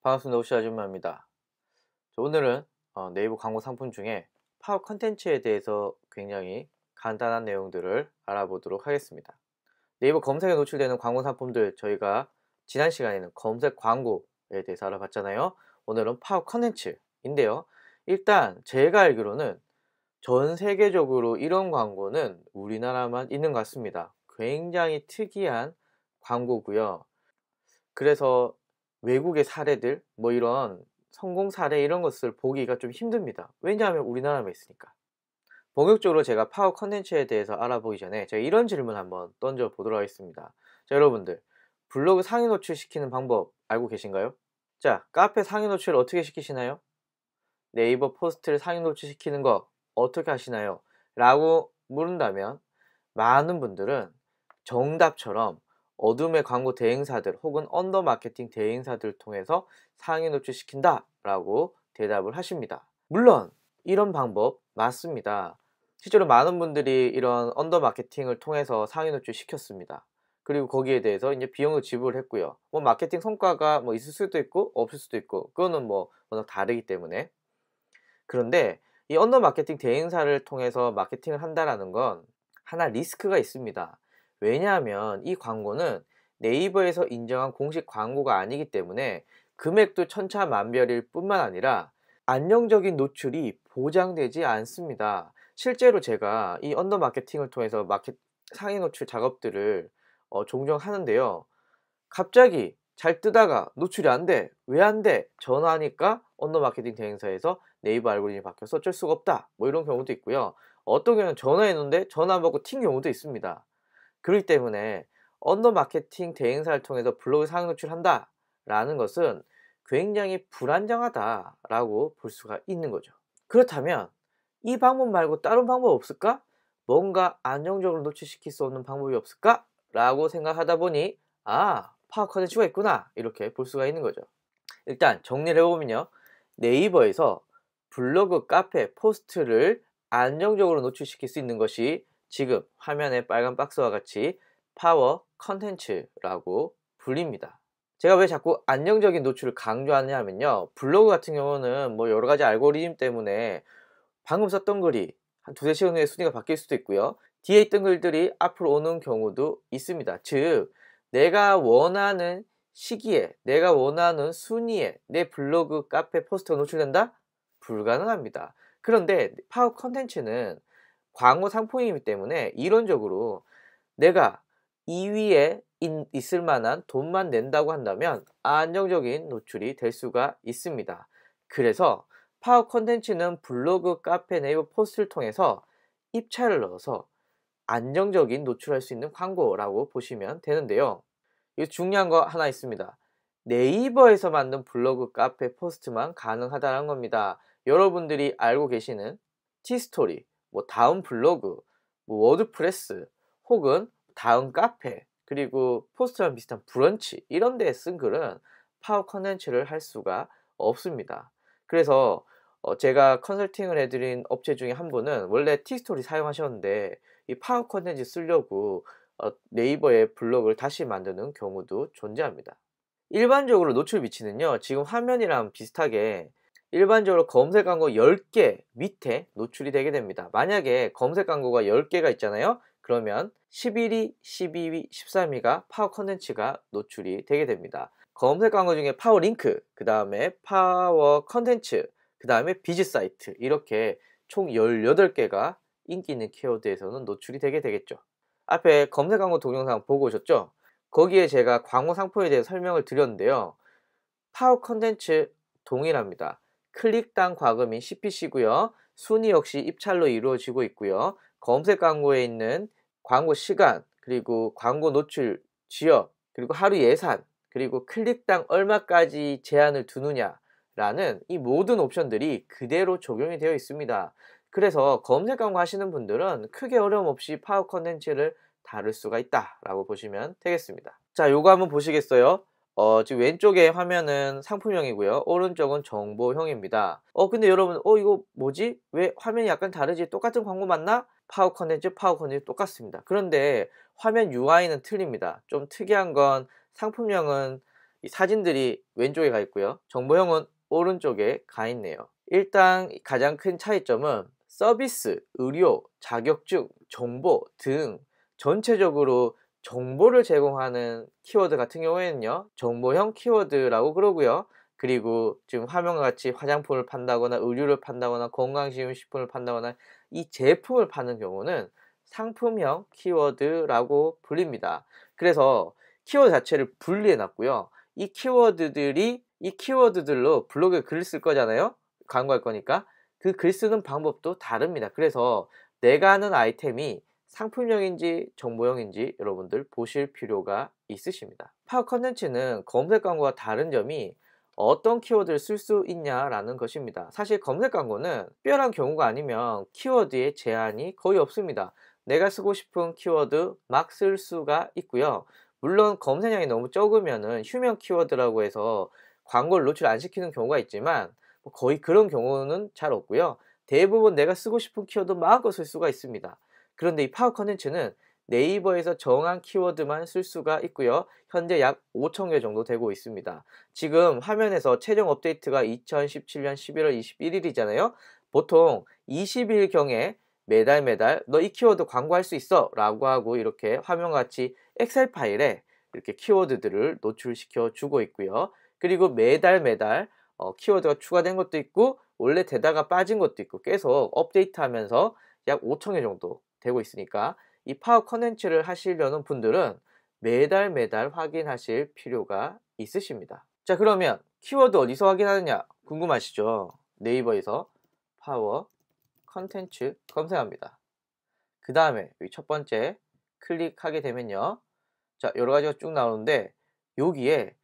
반갑습니다. 호시 아줌마입니다. 오늘은 네이버 광고 상품 중에 파워 컨텐츠에 대해서 굉장히 간단한 내용들을 알아보도록 하겠습니다. 네이버 검색에 노출되는 광고 상품들, 저희가 지난 시간에는 검색 광고에 대해서 알아봤잖아요. 오늘은 파워 컨텐츠인데요. 일단 제가 알기로는 전 세계적으로 이런 광고는 우리나라만 있는 것 같습니다. 굉장히 특이한 광고고요. 그래서 외국의 사례들, 뭐 이런 성공 사례 이런 것을 보기가 좀 힘듭니다. 왜냐하면 우리나라만 있으니까. 본격적으로 제가 파워 컨텐츠에 대해서 알아보기 전에 제가 이런 질문 한번 던져 보도록 하겠습니다. 자, 여러분들, 블로그 상위 노출 시키는 방법 알고 계신가요? 자, 카페 상위 노출 어떻게 시키시나요? 네이버 포스트를 상위 노출 시키는 거 어떻게 하시나요? 라고 물은다면 많은 분들은 정답처럼 어둠의 광고 대행사들 혹은 언더 마케팅 대행사들을 통해서 상위 노출시킨다 라고 대답을 하십니다. 물론 이런 방법 맞습니다. 실제로 많은 분들이 이런 언더 마케팅을 통해서 상위 노출 시켰습니다. 그리고 거기에 대해서 이제 비용을 지불을 했고요. 뭐 마케팅 성과가 뭐 있을 수도 있고 없을 수도 있고, 그거는 뭐 워낙 다르기 때문에. 그런데 이 언더 마케팅 대행사를 통해서 마케팅을 한다라는 건 하나 리스크가 있습니다. 왜냐하면 이 광고는 네이버에서 인정한 공식 광고가 아니기 때문에 금액도 천차만별일 뿐만 아니라 안정적인 노출이 보장되지 않습니다. 실제로 제가 이 언더 마케팅을 통해서 상위 노출 작업들을 종종 하는데요. 갑자기 잘 뜨다가 노출이 안 돼. 왜 안 돼? 전화하니까 언더 마케팅 대행사에서 네이버 알고리즘이 바뀌어서 어쩔 수가 없다. 뭐 이런 경우도 있고요. 어떤 경우는 전화했는데 전화 안 받고 튄 경우도 있습니다. 그렇기 때문에 언더 마케팅 대행사를 통해서 블로그 상위 노출한다 라는 것은 굉장히 불안정하다라고 볼 수가 있는 거죠. 그렇다면 이 방법 말고 다른 방법 없을까? 뭔가 안정적으로 노출시킬 수 없는 방법이 없을까? 라고 생각하다 보니 파워 컨텐츠가 있구나, 이렇게 볼 수가 있는 거죠. 일단 정리를 해보면요, 네이버에서 블로그, 카페, 포스트를 안정적으로 노출시킬 수 있는 것이 지금 화면에 빨간 박스와 같이 파워 컨텐츠라고 불립니다. 제가 왜 자꾸 안정적인 노출을 강조하냐면요, 블로그 같은 경우는 뭐 여러가지 알고리즘 때문에 방금 썼던 글이 한 두세 시간 후에 순위가 바뀔 수도 있고요, 뒤에 있던 글들이 앞으로 오는 경우도 있습니다. 즉 내가 원하는 시기에, 내가 원하는 순위에 내 블로그, 카페, 포스트가 노출된다? 불가능합니다. 그런데 파워 컨텐츠는 광고 상품이기 때문에 이론적으로 내가 2위에 있을 만한 돈만 낸다고 한다면 안정적인 노출이 될 수가 있습니다. 그래서 파워 컨텐츠는 블로그, 카페, 네이버 포스트를 통해서 입찰을 넣어서 안정적인 노출할 수 있는 광고라고 보시면 되는데요. 이 중요한 거 하나 있습니다. 네이버에서 만든 블로그, 카페, 포스트만 가능하다는 겁니다. 여러분들이 알고 계시는 티스토리, 뭐 다음 블로그, 뭐 워드프레스, 혹은 다음 카페, 그리고 포스트랑 비슷한 브런치, 이런 데에 쓴 글은 파워 컨텐츠를 할 수가 없습니다. 그래서 제가 컨설팅을 해드린 업체 중에 한 분은 원래 티스토리 사용하셨는데 이 파워 컨텐츠 쓰려고 네이버의 블로그를 다시 만드는 경우도 존재합니다. 일반적으로 노출 위치는요, 지금 화면이랑 비슷하게 일반적으로 검색 광고 10개 밑에 노출이 되게 됩니다. 만약에 검색 광고가 10개가 있잖아요. 그러면 11위, 12위, 13위가 파워 컨텐츠가 노출이 되게 됩니다. 검색 광고 중에 파워 링크, 그 다음에 파워 컨텐츠, 그 다음에 비즈 사이트, 이렇게 총 18개가 인기 있는 키워드에서는 노출이 되게 되겠죠. 앞에 검색 광고 동영상 보고 오셨죠? 거기에 제가 광고 상품에 대해 설명을 드렸는데요. 파워 컨텐츠 동일합니다. 클릭당 과금이 CPC고요. 순위 역시 입찰로 이루어지고 있고요. 검색 광고에 있는 광고 시간, 그리고 광고 노출 지역, 그리고 하루 예산, 그리고 클릭당 얼마까지 제한을 두느냐라는 이 모든 옵션들이 그대로 적용이 되어 있습니다. 그래서 검색 광고 하시는 분들은 크게 어려움 없이 파워 컨텐츠를 다룰 수가 있다라고 보시면 되겠습니다. 자, 요거 한번 보시겠어요? 지금 왼쪽에 화면은 상품형이고요. 오른쪽은 정보형입니다. 근데 여러분, 이거 뭐지? 왜 화면이 약간 다르지? 똑같은 광고 맞나? 파워 컨텐츠 똑같습니다. 그런데 화면 UI는 틀립니다. 좀 특이한 건 상품형은 이 사진들이 왼쪽에 가 있고요. 정보형은 오른쪽에 가 있네요. 일단 가장 큰 차이점은 서비스, 의료, 자격증, 정보 등 전체적으로 정보를 제공하는 키워드 같은 경우에는요, 정보형 키워드라고 그러고요. 그리고 지금 화면과 같이 화장품을 판다거나 의류를 판다거나 건강식품을 판다거나 이 제품을 파는 경우는 상품형 키워드라고 불립니다. 그래서 키워드 자체를 분리해 놨고요. 이 키워드들로 블로그에 글을 쓸 거잖아요. 광고할 거니까. 그 글 쓰는 방법도 다릅니다. 그래서 내가 하는 아이템이 상품형인지 정보형인지 여러분들 보실 필요가 있으십니다. 파워 컨텐츠는 검색 광고와 다른 점이 어떤 키워드를 쓸 수 있냐라는 것입니다. 사실 검색 광고는 특별한 경우가 아니면 키워드에 제한이 거의 없습니다. 내가 쓰고 싶은 키워드 막 쓸 수가 있고요. 물론 검색량이 너무 적으면은 휴면 키워드라고 해서 광고를 노출 안 시키는 경우가 있지만 거의 그런 경우는 잘 없고요. 대부분 내가 쓰고 싶은 키워드 마음껏 쓸 수가 있습니다. 그런데 이 파워 컨텐츠는 네이버에서 정한 키워드만 쓸 수가 있고요. 현재 약 5,000개 정도 되고 있습니다. 지금 화면에서 최종 업데이트가 2017년 11월 21일이잖아요. 보통 20일경에 매달 너 이 키워드 광고할 수 있어 라고 하고 이렇게 화면과 같이 엑셀 파일에 이렇게 키워드들을 노출시켜 주고 있고요. 그리고 매달 키워드가 추가된 것도 있고 원래 되다가 빠진 것도 있고 계속 업데이트하면서 약 5,000개 정도 되고 있으니까 이 파워 컨텐츠를 하시려는 분들은 매달 확인하실 필요가 있으십니다. 자, 그러면 키워드 어디서 확인하느냐 궁금하시죠? 네이버에서 파워 컨텐츠 검색합니다. 그 다음에 여기 첫 번째 클릭하게 되면요, 자, 여러 가지가 쭉 나오는데 여기에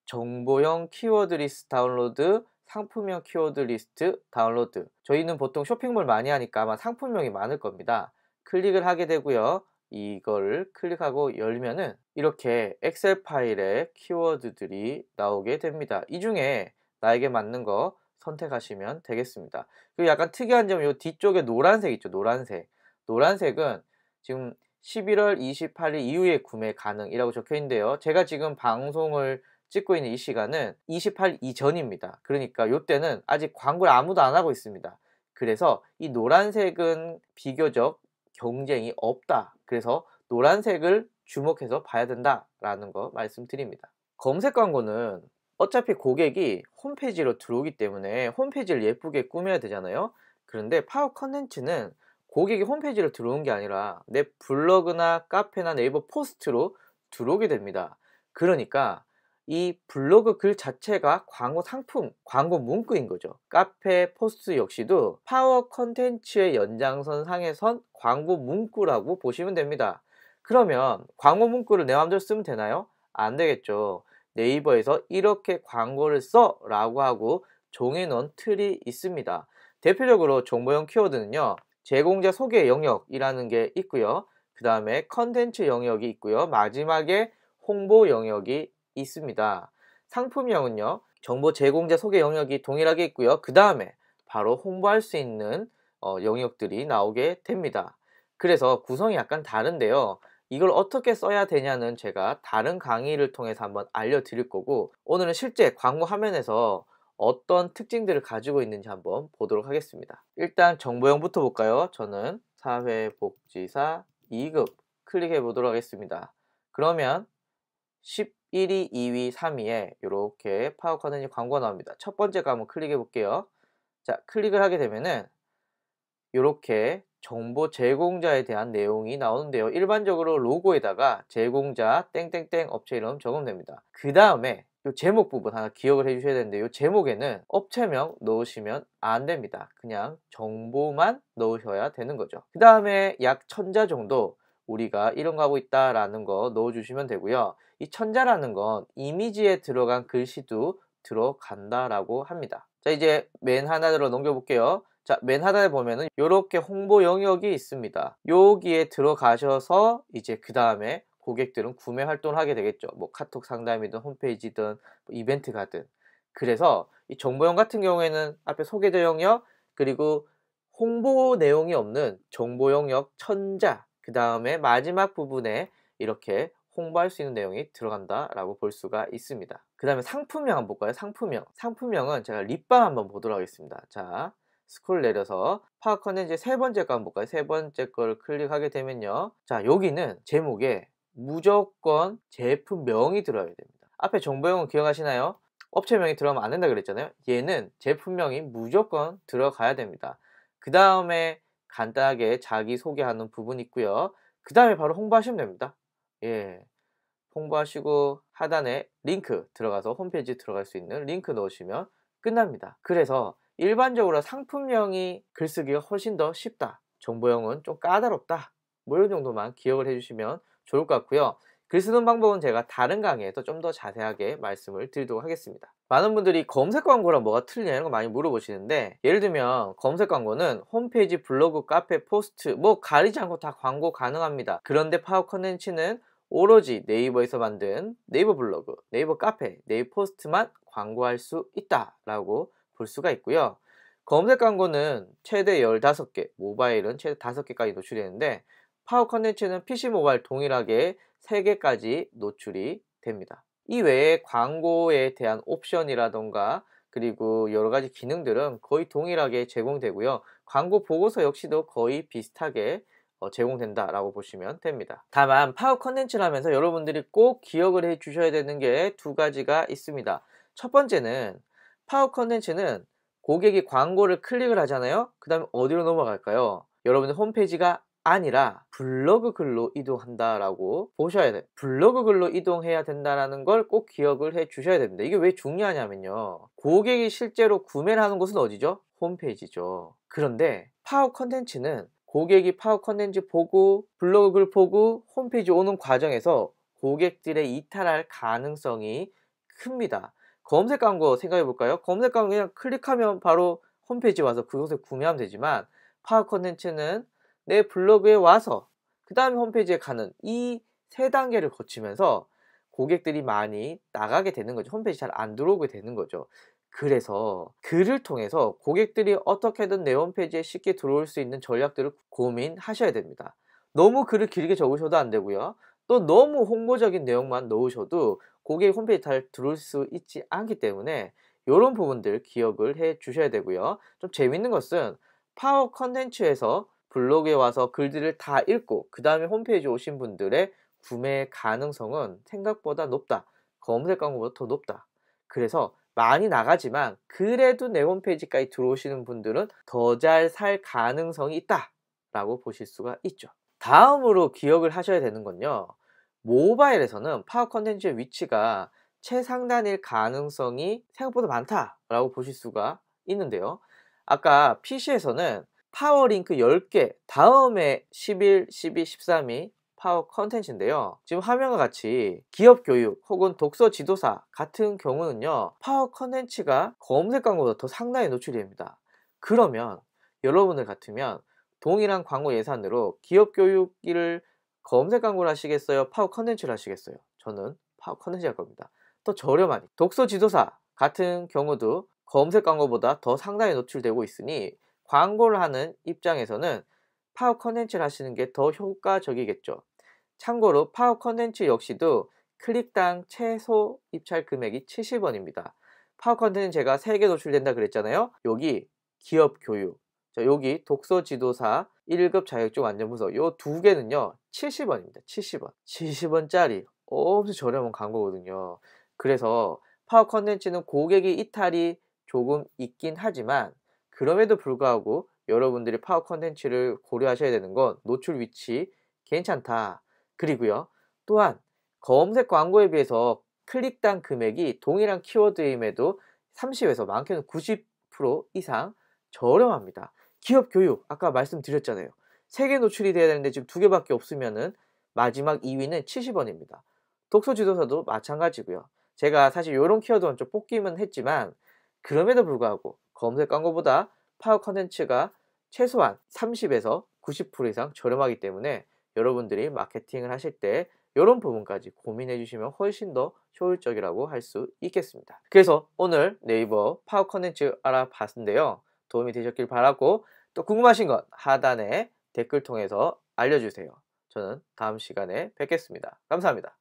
정보형 키워드 리스트 다운로드, 상품형 키워드 리스트 다운로드. 저희는 보통 쇼핑몰 많이 하니까 아마 상품명이 많을 겁니다. 클릭을 하게 되고요. 이걸 클릭하고 열면은 이렇게 엑셀 파일에 키워드들이 나오게 됩니다. 이 중에 나에게 맞는 거 선택하시면 되겠습니다. 그리고 약간 특이한 점은 이 뒤쪽에 노란색 있죠. 노란색은 지금 11월 28일 이후에 구매 가능이라고 적혀 있는데요. 제가 지금 방송을 찍고 있는 이 시간은 28일 이전입니다. 그러니까 이때는 아직 광고를 아무도 안 하고 있습니다. 그래서 이 노란색은 비교적 경쟁이 없다. 그래서 노란색을 주목해서 봐야 된다라는 거 말씀드립니다. 검색 광고는 어차피 고객이 홈페이지로 들어오기 때문에 홈페이지를 예쁘게 꾸며야 되잖아요. 그런데 파워 컨텐츠는 고객이 홈페이지로 들어온 게 아니라 내 블로그나 카페나 네이버 포스트로 들어오게 됩니다. 그러니까 이 블로그 글 자체가 광고 상품, 광고 문구인 거죠. 카페 포스트 역시도 파워 컨텐츠의 연장선 상에 선 광고 문구라고 보시면 됩니다. 그러면 광고 문구를 내 마음대로 쓰면 되나요? 안 되겠죠. 네이버에서 이렇게 광고를 써 라고 하고 정해놓은 틀이 있습니다. 대표적으로 정보형 키워드는요, 제공자 소개 영역이라는 게 있고요. 그 다음에 컨텐츠 영역이 있고요. 마지막에 홍보 영역이 있습니다. 상품명은요, 정보 제공자 소개 영역이 동일하게 있고요. 그 다음에 바로 홍보할 수 있는 영역들이 나오게 됩니다. 그래서 구성이 약간 다른데요. 이걸 어떻게 써야 되냐는 제가 다른 강의를 통해서 한번 알려드릴 거고, 오늘은 실제 광고 화면에서 어떤 특징들을 가지고 있는지 한번 보도록 하겠습니다. 일단 정보형부터 볼까요? 저는 사회복지사 2급 클릭해 보도록 하겠습니다. 그러면 11위, 2위, 3위에 이렇게 파워 컨텐츠 광고가 나옵니다. 첫 번째 거 한번 클릭해 볼게요. 자, 클릭을 하게 되면은 이렇게 정보 제공자에 대한 내용이 나오는데요. 일반적으로 로고에다가 제공자 땡땡땡 업체 이름 적으면 됩니다. 그 다음에 이 제목 부분 하나 기억을 해 주셔야 되는데, 이 제목에는 업체명 넣으시면 안 됩니다. 그냥 정보만 넣으셔야 되는 거죠. 그 다음에 약 1000자 정도 우리가 이런 거 하고 있다라는 거 넣어주시면 되고요. 이 1000자라는 건 이미지에 들어간 글씨도 들어간다라고 합니다. 자, 이제 맨 하단으로 넘겨볼게요. 자, 맨 하단에 보면은 이렇게 홍보 영역이 있습니다. 여기에 들어가셔서 이제 그 다음에 고객들은 구매 활동을 하게 되겠죠. 뭐 카톡 상담이든 홈페이지든 뭐 이벤트 가든. 그래서 이 정보형 같은 경우에는 앞에 소개자 영역, 그리고 홍보 내용이 없는 정보 영역 1000자, 그 다음에 마지막 부분에 이렇게 홍보할 수 있는 내용이 들어간다라고 볼 수가 있습니다. 그 다음에 상품명 한번 볼까요? 상품명은 제가 립밤 한번 보도록 하겠습니다. 자, 스크롤 내려서 파워 컨텐츠 세 번째 거 한번 볼까요? 세 번째 거를 클릭하게 되면요. 자, 여기는 제목에 무조건 제품명이 들어야 됩니다. 앞에 정보용은 기억하시나요? 업체명이 들어가면 안 된다 그랬잖아요. 얘는 제품명이 무조건 들어가야 됩니다. 그 다음에 간단하게 자기소개하는 부분이 있고요. 그 다음에 바로 홍보하시면 됩니다. 예, 홍보하시고 하단에 링크 들어가서 홈페이지 들어갈 수 있는 링크 넣으시면 끝납니다. 그래서 일반적으로 상품명이 글쓰기가 훨씬 더 쉽다, 정보용은 좀 까다롭다, 뭐 이런 정도만 기억을 해주시면 좋을 것 같고요. 글 쓰는 방법은 제가 다른 강의에서 좀 더 자세하게 말씀을 드리도록 하겠습니다. 많은 분들이 검색 광고랑 뭐가 틀리냐 이런 거 많이 물어보시는데, 예를 들면 검색 광고는 홈페이지, 블로그, 카페, 포스트 뭐 가리지 않고 다 광고 가능합니다. 그런데 파워 컨텐츠는 오로지 네이버에서 만든 네이버 블로그, 네이버 카페, 네이버 포스트만 광고할 수 있다라고 볼 수가 있고요. 검색 광고는 최대 15개, 모바일은 최대 5개까지 노출되는데, 파워 컨텐츠는 PC, 모바일 동일하게 3개까지 노출이 됩니다. 이 외에 광고에 대한 옵션이라던가 그리고 여러가지 기능들은 거의 동일하게 제공되고요. 광고 보고서 역시도 거의 비슷하게 제공된다라고 보시면 됩니다. 다만 파워 컨텐츠를 하면서 여러분들이 꼭 기억을 해 주셔야 되는 게 두 가지가 있습니다. 첫 번째는 파워 컨텐츠는 고객이 광고를 클릭을 하잖아요. 그 다음에 어디로 넘어갈까요? 여러분의 홈페이지가 아니라 블로그 글로 이동한다라고 보셔야 돼요. 블로그 글로 이동해야 된다는 걸 꼭 기억을 해 주셔야 됩니다. 이게 왜 중요하냐면요, 고객이 실제로 구매를 하는 곳은 어디죠? 홈페이지죠. 그런데 파워 컨텐츠는 고객이 파워 컨텐츠 보고 블로그 글 보고 홈페이지 오는 과정에서 고객들의 이탈할 가능성이 큽니다. 검색 광고 생각해 볼까요? 검색 광고 그냥 클릭하면 바로 홈페이지 와서 그곳에 구매하면 되지만, 파워 컨텐츠는 내 블로그에 와서 그 다음에 홈페이지에 가는 이 3단계를 거치면서 고객들이 많이 나가게 되는 거죠. 홈페이지 잘 안 들어오게 되는 거죠. 그래서 글을 통해서 고객들이 어떻게든 내 홈페이지에 쉽게 들어올 수 있는 전략들을 고민하셔야 됩니다. 너무 글을 길게 적으셔도 안 되고요. 또 너무 홍보적인 내용만 넣으셔도 고객 홈페이지 잘 들어올 수 있지 않기 때문에 이런 부분들 기억을 해 주셔야 되고요. 좀 재밌는 것은 파워 컨텐츠에서 블로그에 와서 글들을 다 읽고 그 다음에 홈페이지 오신 분들의 구매 가능성은 생각보다 높다. 검색 광고보다 더 높다. 그래서 많이 나가지만 그래도 내 홈페이지까지 들어오시는 분들은 더 잘 살 가능성이 있다 라고 보실 수가 있죠. 다음으로 기억을 하셔야 되는 건요, 모바일에서는 파워 컨텐츠의 위치가 최상단일 가능성이 생각보다 많다라고 보실 수가 있는데요. 아까 PC에서는 파워링크 10개 다음에 11, 12, 13이 파워 컨텐츠인데요. 지금 화면과 같이 기업 교육 혹은 독서 지도사 같은 경우는요, 파워 컨텐츠가 검색 광고보다 더 상당히 노출이 됩니다. 그러면 여러분들 같으면 동일한 광고 예산으로 기업 교육을 검색 광고를 하시겠어요? 파워 컨텐츠를 하시겠어요? 저는 파워 컨텐츠 할 겁니다. 더 저렴하니. 독서 지도사 같은 경우도 검색 광고보다 더 상당히 노출되고 있으니 광고를 하는 입장에서는 파워 컨텐츠를 하시는 게 더 효과적이겠죠. 참고로 파워 컨텐츠 역시도 클릭당 최소 입찰 금액이 70원입니다. 파워 컨텐츠는 제가 3개 노출된다 그랬잖아요. 여기 기업 교육, 자, 여기 독서 지도사 1급 자격증 완전분석, 요 2개는요 70원입니다. 70원. 70원짜리 엄청 저렴한 광고거든요. 그래서 파워 컨텐츠는 고객의 이탈이 조금 있긴 하지만 그럼에도 불구하고 여러분들이 파워 컨텐츠를 고려하셔야 되는 건 노출 위치 괜찮다. 그리고요, 또한 검색 광고에 비해서 클릭당 금액이 동일한 키워드임에도 30에서 많게는 90% 이상 저렴합니다. 기업 교육 아까 말씀드렸잖아요. 3개 노출이 돼야 되는데 지금 2개밖에 없으면은 마지막 2위는 70원입니다. 독서 지도사도 마찬가지고요. 제가 사실 이런 키워드는 좀 뽑기만 했지만 그럼에도 불구하고 검색 광고보다 파워 컨텐츠가 최소한 30에서 90% 이상 저렴하기 때문에 여러분들이 마케팅을 하실 때 이런 부분까지 고민해 주시면 훨씬 더 효율적이라고 할 수 있겠습니다. 그래서 오늘 네이버 파워 컨텐츠 알아봤는데요. 도움이 되셨길 바라고, 또 궁금하신 건 하단에 댓글 통해서 알려주세요. 저는 다음 시간에 뵙겠습니다. 감사합니다.